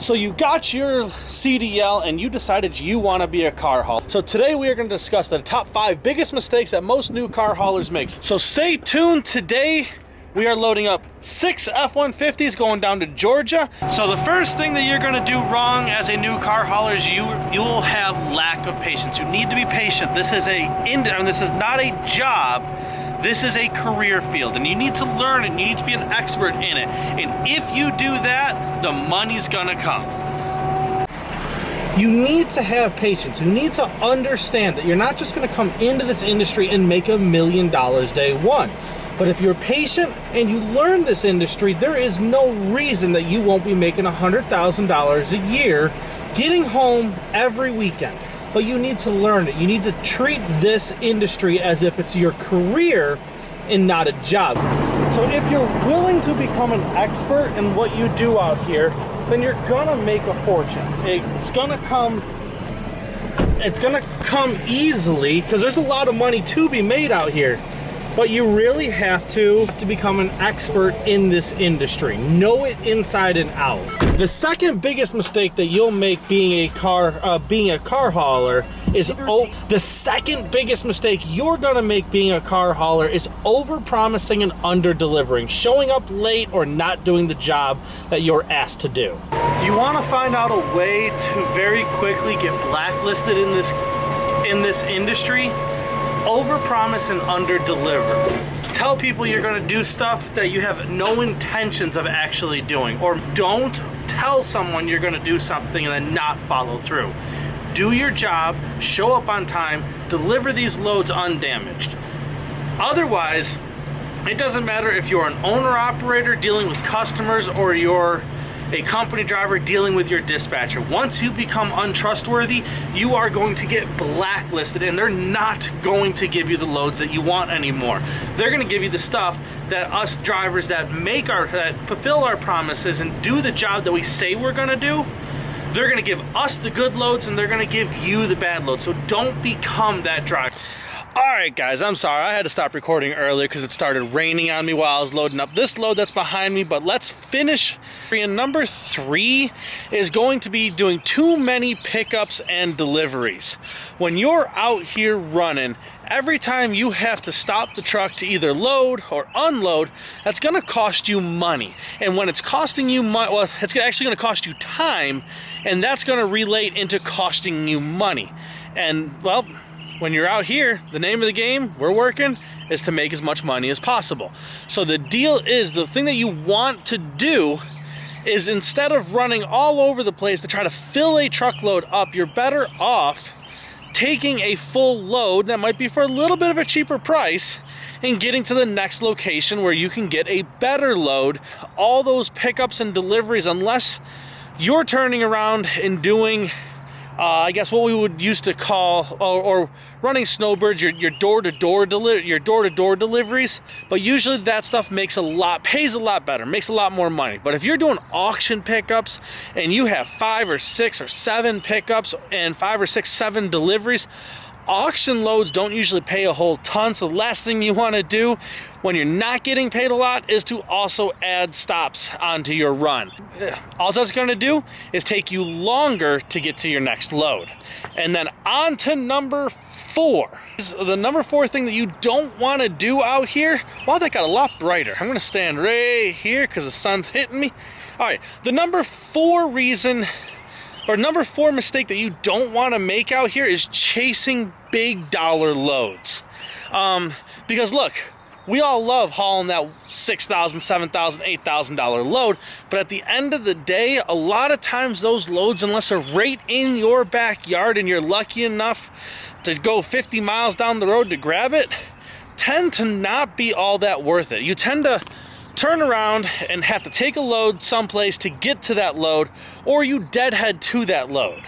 So you got your CDL and you decided you want to be a car hauler. So today we are going to discuss the top 5 biggest mistakes that most new car haulers make. So stay tuned. Today we are loading up 6 F-150s going down to Georgia. So the first thing that you're going to do wrong as a new car hauler is you will have lack of patience. You need to be patient. This is this is not a job. This is a career field, and you need to learn it. You need to be an expert in it. And if you do that, the money's gonna come. You need to have patience. You need to understand that you're not just gonna come into this industry and make $1 million day one. But if you're patient and you learn this industry, there is no reason that you won't be making $100,000 a year getting home every weekend. But you need to learn it. You need to treat this industry as if it's your career and not a job. So if you're willing to become an expert in what you do out here, then you're gonna make a fortune. It's gonna come easily because there's a lot of money to be made out here. But you really have to become an expert in this industry. Know it inside and out. The second biggest mistake that you'll make being a car hauler is the second biggest mistake you're gonna make being a car hauler is over-promising and under-delivering, showing up late or not doing the job that you're asked to do. You want to find out a way to very quickly get blacklisted in this industry. Overpromise and underdeliver. Tell people you're going to do stuff that you have no intentions of actually doing, or don't tell someone you're going to do something and then not follow through. Do your job, show up on time, deliver these loads undamaged. Otherwise, it doesn't matter if you're an owner-operator dealing with customers or you're a company driver dealing with your dispatcher. Once you become untrustworthy, you are going to get blacklisted and they're not going to give you the loads that you want anymore. They're going to give you the stuff that us drivers that fulfill our promises and do the job that we say we're going to do, they're going to give us the good loads and they're going to give you the bad loads. So don't become that driver. Alright guys, I'm sorry, I had to stop recording earlier because it started raining on me while I was loading up this load that's behind me, but let's finish. And number 3 is going to be doing too many pickups and deliveries. When you're out here running, every time you have to stop the truck to either load or unload, that's going to cost you money. And when it's costing you money, well, it's actually going to cost you time, and that's going to relate into costing you money. And, well, when you're out here, the name of the game, we're working, is to make as much money as possible. So the deal is, the thing that you want to do is instead of running all over the place to try to fill a truckload up, you're better off taking a full load that might be for a little bit of a cheaper price and getting to the next location where you can get a better load. All those pickups and deliveries, unless you're turning around and doing I guess what we would used to call, or running snowbirds, your door-to-door deliveries. But usually that stuff pays a lot better, makes a lot more money. But if you're doing auction pickups and you have 5 or 6 or 7 pickups and 5 or 6, 7 deliveries, auction loads don't usually pay a whole ton. So the last thing you want to do when you're not getting paid a lot is to also add stops onto your run. All that's going to do is take you longer to get to your next load. And then on to number 4. The number 4 thing that you don't want to do out here. Wow, that got a lot brighter. I'm going to stand right here because the sun's hitting me. All right, the number 4 mistake that you don't want to make out here is chasing big dollar loads. Because look, we all love hauling that $6,000, $7,000, $8,000 load, but at the end of the day, a lot of times those loads, unless they're right in your backyard and you're lucky enough to go 50 miles down the road to grab it, tend to not be all that worth it. You tend to turn around and have to take a load someplace to get to that load, or you deadhead to that load.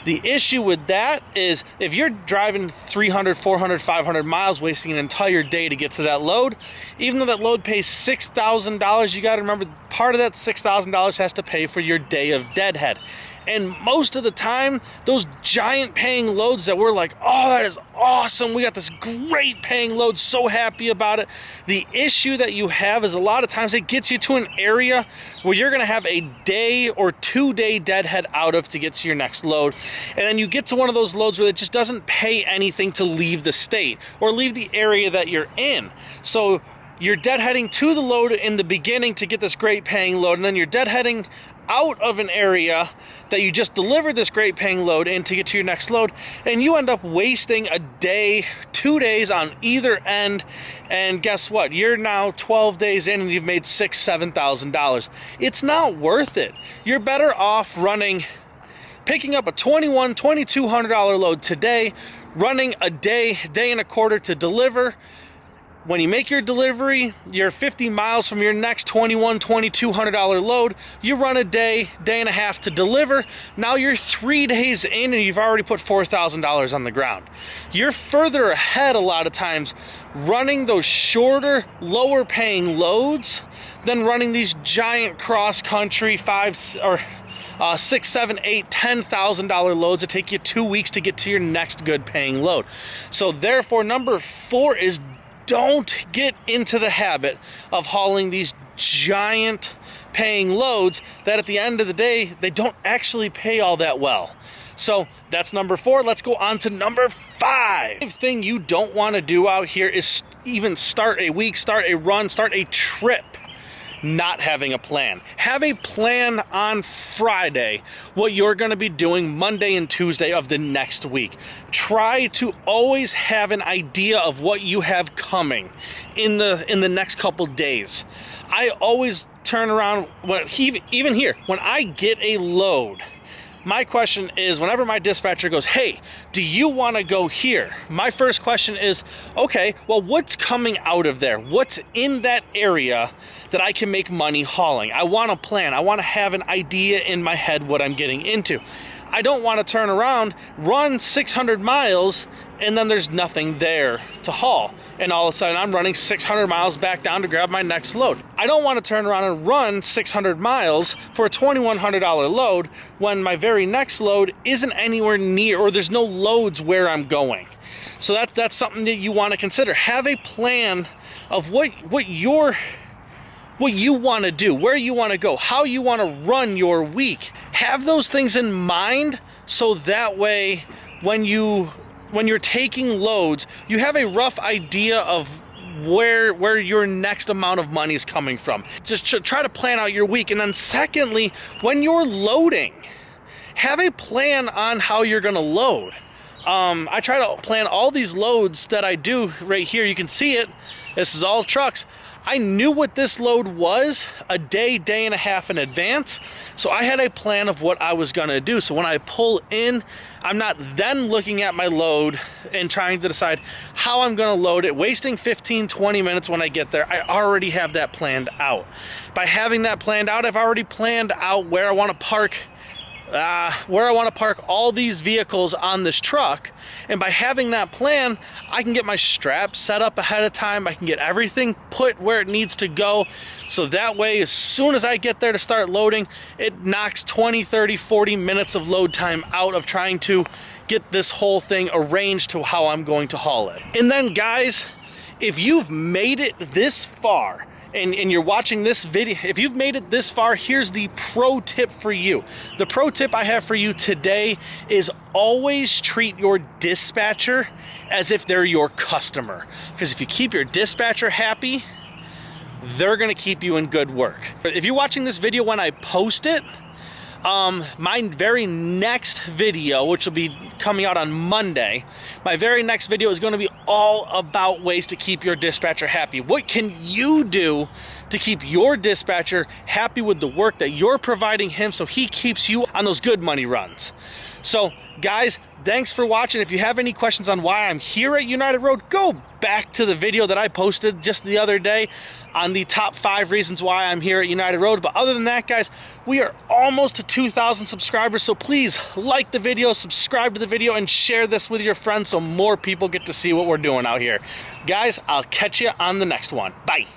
The issue with that is if you're driving 300, 400, 500 miles, wasting an entire day to get to that load, even though that load pays $6,000, you got to remember part of that $6,000 has to pay for your day of deadhead. And most of the time, those giant paying loads that we're like, oh, that is awesome, we got this great paying load, so happy about it. The issue that you have is a lot of times it gets you to an area where you're gonna have a day or 2 day deadhead out of to get to your next load. And then you get to one of those loads where it just doesn't pay anything to leave the state or leave the area that you're in. So you're deadheading to the load in the beginning to get this great paying load, and then you're deadheading out of an area that you just delivered this great paying load in to get to your next load, and you end up wasting a day, 2 days on either end. And guess what? You're now 12 days in and you've made $6,000, $7,000. It's not worth it. You're better off picking up a $2,100, $2,200 load today, running a day and a quarter to deliver. When you make your delivery, you're 50 miles from your next $2,100, $2,200 load. You run a day and a half to deliver. Now you're 3 days in and you've already put $4,000 on the ground. You're further ahead a lot of times running those shorter, lower paying loads than running these giant cross country $6,000, $7,000, $8,000, $10,000 loads that take you 2 weeks to get to your next good paying load. So therefore, number 4 is don't get into the habit of hauling these giant paying loads that at the end of the day, they don't actually pay all that well. So that's number 4. Let's go on to number 5. The thing you don't want to do out here is even start a week, start a run, start a trip not having a plan. Have a plan on Friday, what you're going to be doing Monday and Tuesday of the next week. Try to always have an idea of what you have coming in the next couple days. I always turn around, even here, when I get a load, my question is, whenever my dispatcher goes, hey, do you want to go here? My first question is, okay, well, what's coming out of there? What's in that area that I can make money hauling? I want a plan. I want to have an idea in my head what I'm getting into. I don't want to turn around, run 600 miles, and then there's nothing there to haul. And all of a sudden, I'm running 600 miles back down to grab my next load. I don't want to turn around and run 600 miles for a $2,100 load when my very next load isn't anywhere near, or there's no loads where I'm going. So that's something that you want to consider. Have a plan of what you want to do, where you want to go, how you want to run your week. Have those things in mind so that way when you're taking loads, you have a rough idea of where your next amount of money is coming from. Just try to plan out your week. And then secondly, when you're loading, have a plan on how you're going to load. I try to plan all these loads that I do right here. You can see it. This is all trucks. I knew what this load was a day and a half in advance. So I had a plan of what I was gonna do. So when I pull in, I'm not then looking at my load and trying to decide how I'm gonna load it, wasting 15, 20 minutes when I get there. I already have that planned out. By having that planned out, I've already planned out where I wanna park all these vehicles on this truck. And by having that plan, I can get my straps set up ahead of time. I can get everything put where it needs to go. So that way, as soon as I get there to start loading, it knocks 20, 30, 40 minutes of load time out of trying to get this whole thing arranged to how I'm going to haul it. And then guys, if you've made it this far, and you're watching this video, if you've made it this far, here's the pro tip for you. The pro tip I have for you today is always treat your dispatcher as if they're your customer. Because if you keep your dispatcher happy, they're gonna keep you in good work. If you're watching this video when I post it, my very next video, which will be coming out on Monday, my very next video is going to be all about ways to keep your dispatcher happy. What can you do to keep your dispatcher happy with the work that you're providing him so he keeps you on those good money runs? So guys, thanks for watching. If you have any questions on why I'm here at United Road, go back to the video that I posted just the other day on the top 5 reasons why I'm here at United Road. But other than that, guys, we are almost to 2,000 subscribers, so please like the video, subscribe to the video, and share this with your friends so more people get to see what we're doing out here. Guys, I'll catch you on the next one. Bye.